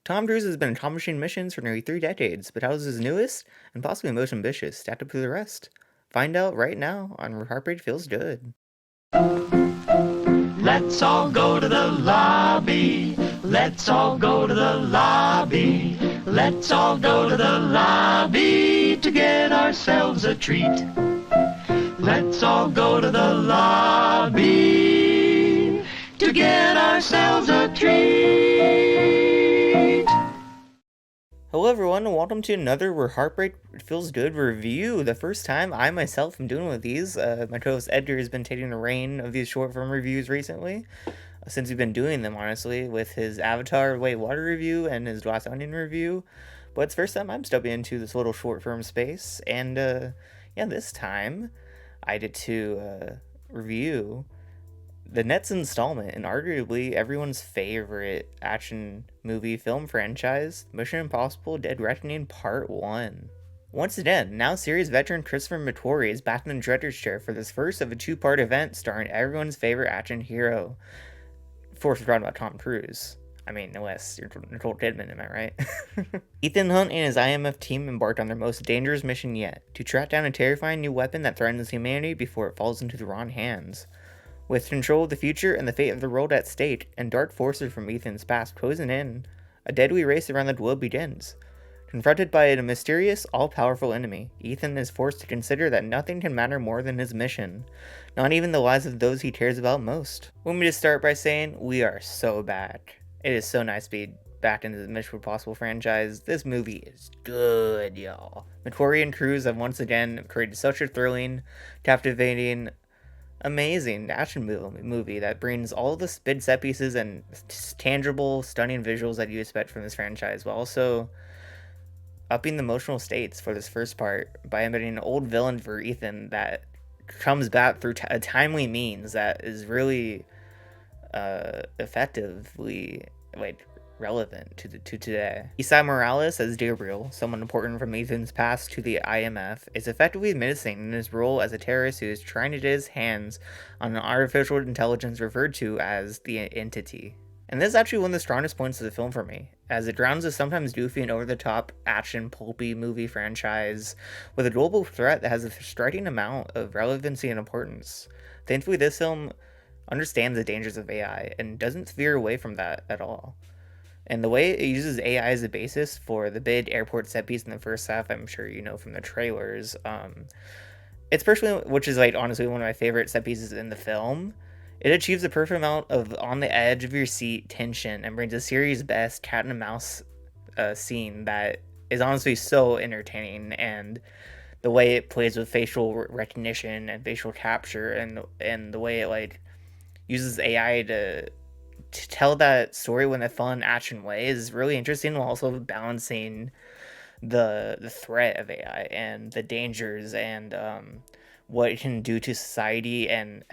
Tom Cruise has been accomplishing missions for nearly 3 decades, but how's his newest, and possibly most ambitious, stacked up to the rest? Find out right now on Heartbreak Feels Good. Let's all go to the lobby. Let's all go to the lobby. Let's all go to the lobby to get ourselves a treat. Let's all go to the lobby to get ourselves a treat. Hello everyone, and welcome to another Where Heartbreak Feels Good review. The first time I myself am doing one of these. My co-host Edgar has been taking the reign of these short form reviews recently, since we've been doing them, honestly, with his Avatar White Water review and his Glass Onion review. But it's the first time I'm stepping into this little short form space, and this time I get to review the next installment in arguably everyone's favorite action movie film franchise, Mission Impossible Dead Reckoning Part 1. Once again, now series veteran Christopher McQuarrie is back in the director's chair for this first of a two-part event starring everyone's favorite action hero. Of course, we're talking about Tom Cruise. I mean, unless you're Nicole Kidman, am I right? Ethan Hunt and his IMF team embarked on their most dangerous mission yet, to track down a terrifying new weapon that threatens humanity before it falls into the wrong hands. With control of the future and the fate of the world at stake, and dark forces from Ethan's past closing in, a deadly race around the globe begins. Confronted by a mysterious, all-powerful enemy, Ethan is forced to consider that nothing can matter more than his mission, not even the lives of those he cares about most. Let me just start by saying, we are so back. It is so nice to be back into the Mission Impossible franchise. This movie is good, y'all. McQuarrie and Cruise have once again created such a thrilling, captivating, amazing action movie that brings all the big set pieces and tangible, stunning visuals that you expect from this franchise, while also upping the emotional states for this first part by embedding an old villain for Ethan that comes back through a timely means that is really effectively relevant to today. Isai Morales as Gabriel, someone important from Ethan's past to the IMF, is effectively menacing in his role as a terrorist who is trying to get his hands on an artificial intelligence referred to as the Entity. And this is actually one of the strongest points of the film for me, as it grounds a sometimes goofy and over-the-top action pulpy movie franchise with a global threat that has a striking amount of relevancy and importance. Thankfully, this film understands the dangers of AI and doesn't veer away from that at all. And the way it uses AI as a basis for the big airport set piece in the first half, I'm sure you know from the trailers, it's personally, which is honestly one of my favorite set pieces in the film. It achieves the perfect amount of on the edge of your seat tension and brings a series best cat and mouse scene that is honestly so entertaining, and the way it plays with facial recognition and facial capture, and the way it uses AI to tell that story in a fun action way is really interesting, while also balancing the threat of AI and the dangers and what it can do to society and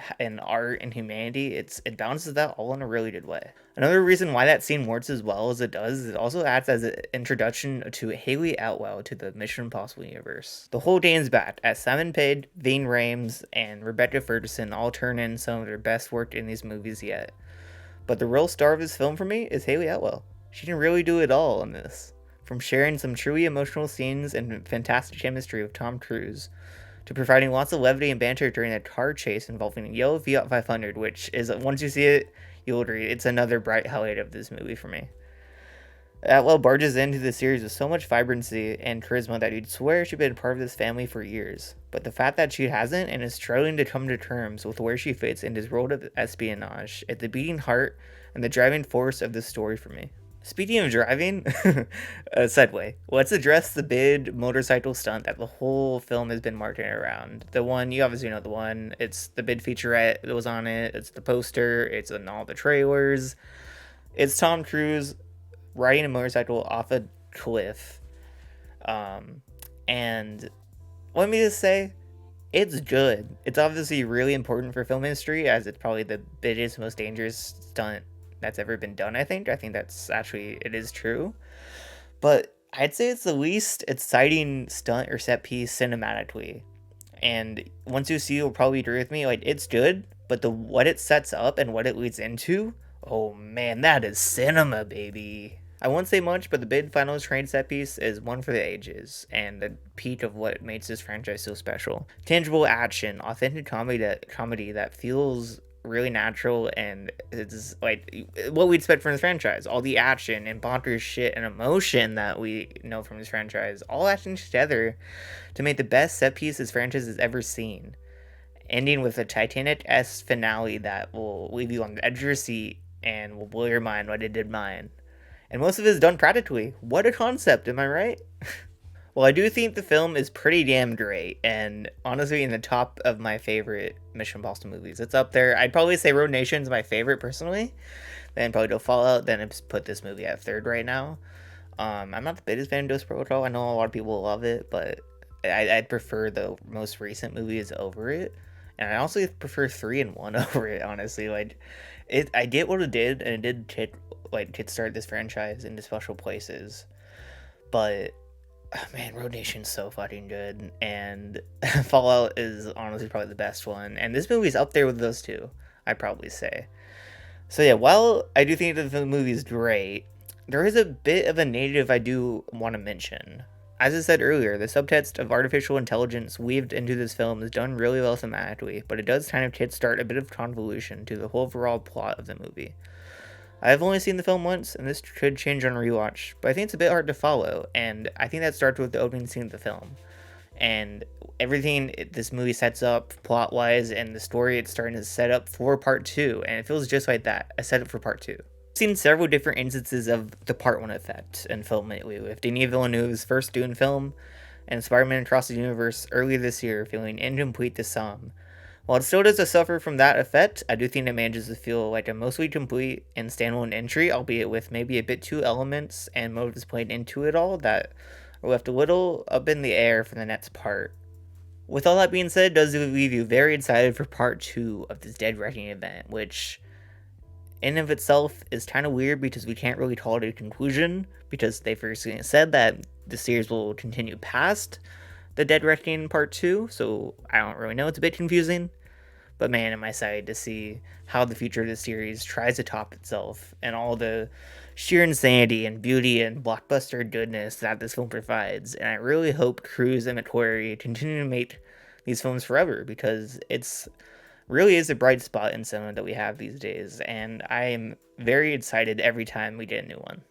art and humanity. It balances that all in a really good way. Another reason why that scene works as well as it does is it also acts as an introduction to Hayley Atwell to the Mission Impossible universe. The whole game's back as Simon Pegg, Ving Rhames, and Rebecca Ferguson all turn in some of their best work in these movies yet. But the real star of this film for me is Hayley Atwell. She can really do it all in this. From sharing some truly emotional scenes and fantastic chemistry with Tom Cruise, to providing lots of levity and banter during a car chase involving a yellow Fiat 500, which is, once you see it, you'll agree, it's another bright highlight of this movie for me. Atwell barges into the series with so much vibrancy and charisma that you'd swear she'd been part of this family for years. But the fact that she hasn't and is struggling to come to terms with where she fits in this world of espionage is the beating heart and the driving force of this story for me. Speaking of driving, a segue. Let's address the big motorcycle stunt that the whole film has been marketing around. The one, you obviously know the one, it's the big featurette that was on it, it's the poster, it's in all the trailers. It's Tom Cruise riding a motorcycle off a cliff. And let me just say, it's good. It's obviously really important for film history, as it's probably the biggest, most dangerous stunt that's ever been done, I think. I think that's actually, it is true. But I'd say it's the least exciting stunt or set piece cinematically. And once you see, you'll probably agree with me, it's good, but what it sets up and what it leads into, oh man, that is cinema, baby. I won't say much, but the big final train set piece is one for the ages, and the peak of what makes this franchise so special. Tangible action, authentic comedy that feels really natural, and it's like what we expect from this franchise. All the action and bonkers shit and emotion that we know from this franchise, all acting together to make the best set piece this franchise has ever seen. Ending with a Titanic-esque finale that will leave you on the edge of your seat and will blow your mind like it did mine. And most of it is done practically. What a concept, am I right? Well, I do think the film is pretty damn great, and honestly, in the top of my favorite Mission Impossible movies. It's up there. I'd probably say Road Nation's my favorite personally. Then probably go Fallout. Then I'd put this movie at third right now. I'm not the biggest fan of Ghost Protocol. I know a lot of people love it, but I'd prefer the most recent movies over it. And I also prefer 3 and 1 over it, honestly. Like, I get what it did, and it did kickstart this franchise into special places. But oh, man, Road Nation's so fucking good, and Fallout is honestly probably the best one. And this movie's up there with those two, I'd probably say. So yeah, while I do think that the movie is great, there is a bit of a negative I do want to mention. As I said earlier, the subtext of artificial intelligence weaved into this film is done really well thematically, but it does kind of kickstart a bit of convolution to the whole overall plot of the movie. I've only seen the film once, and this could change on rewatch, but I think it's a bit hard to follow, and I think that starts with the opening scene of the film. And everything this movie sets up plot-wise and the story it's starting to set up for part 2, and it feels just like that, a setup for part 2. I've seen several different instances of the part 1 effect in film lately, with Denis Villeneuve's first Dune film, and Spider-Man Across the Universe earlier this year feeling incomplete to some. While it still does suffer from that effect, I do think it manages to feel like a mostly complete and standalone entry, albeit with maybe a bit too elements and motives played into it all that are left a little up in the air for the next part. With all that being said, it does leave you very excited for part 2 of this Dead Reckoning event, which in of itself is kind of weird because we can't really call it a conclusion, because they first said that the series will continue past the Dead Reckoning Part 2, so I don't really know, it's a bit confusing. But man, am I excited to see how the future of the series tries to top itself, and all the sheer insanity and beauty and blockbuster goodness that this film provides. And I really hope Cruise and McQuarrie continue to make these films forever, because it's really is a bright spot in cinema that we have these days, and I am very excited every time we get a new one.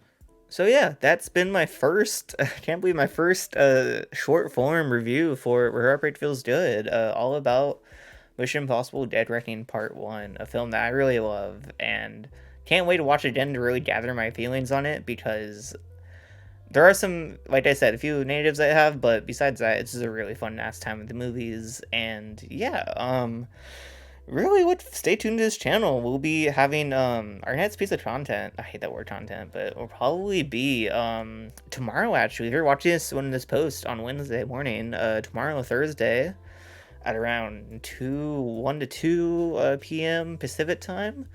So yeah, that's been my first, I can't believe my first short form review for Where Heartbreak Feels Good, all about Mission Impossible Dead Reckoning Part 1, a film that I really love, and can't wait to watch it again to really gather my feelings on it, because there are some, like I said, a few negatives I have, but besides that, it's just a really fun ass time with the movies, and yeah, really stay tuned to this channel. We'll be having our next piece of content, I hate that word content, but it will probably be tomorrow. Actually, if you're watching this when this post on Wednesday morning, tomorrow, Thursday, at around 1 to 2 p.m. Pacific time,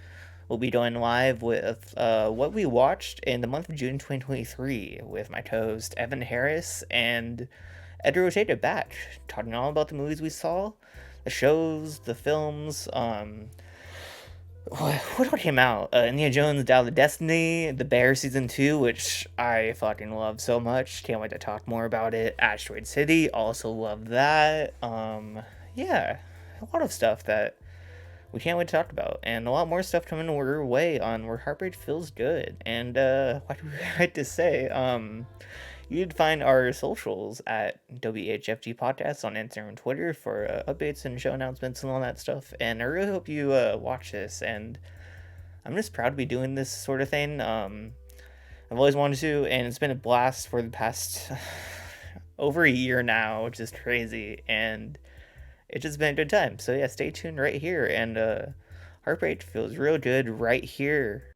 we'll be going live with what we watched in the month of June 2023 with my co-host Evan Harris and Edgar Rotated back, talking all about the movies we saw, the shows, the films, what came out? Indiana Jones, Dial of Destiny, The Bear Season 2, which I fucking love so much. Can't wait to talk more about it. Asteroid City, also love that. Yeah, a lot of stuff that we can't wait to talk about. And a lot more stuff coming our way on Where Heartbreak Feels Good. And, what do we like to say? You'd find our socials at WHFG Podcasts on Instagram and Twitter for updates and show announcements and all that stuff. And I really hope you watch this. And I'm just proud to be doing this sort of thing. I've always wanted to, and it's been a blast for the past over a year now, which is crazy. And it's just been a good time. So yeah, stay tuned right here. And Heartbreak Feels Real Good right here.